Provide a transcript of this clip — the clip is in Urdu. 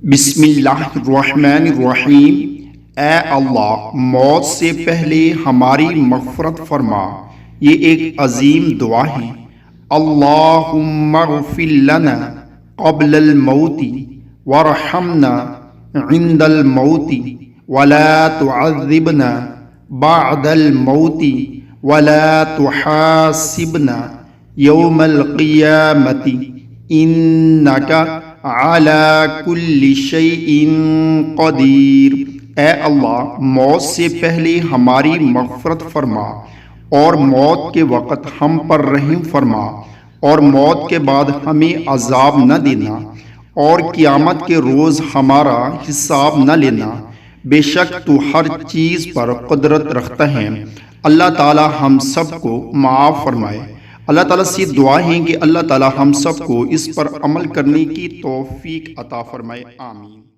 بسم اللہ الرحمن الرحیم۔ اے اللہ، موت سے پہلے ہماری مغفرت فرما۔ یہ ایک عظیم دعا ہے۔ اللہم اغفر لنا قبل الموت وارحمنا عند الموت ولا تعذبنا بعد الموت ولا تحاسبنا یوم القیامت انکا علی کل شیء قدیر۔ اے اللہ، موت سے پہلے ہماری مغفرت فرما اور موت کے وقت ہم پر رحم فرما، اور موت کے بعد ہمیں عذاب نہ دینا، اور قیامت کے روز ہمارا حساب نہ لینا۔ بے شک تو ہر چیز پر قدرت رکھتا ہے۔ اللہ تعالی ہم سب کو معاف فرمائے۔ اللہ تعالیٰ سے دعا ہے کہ اللہ تعالیٰ ہم سب کو اس پر عمل کرنے کی توفیق عطا فرمائے۔ آمین۔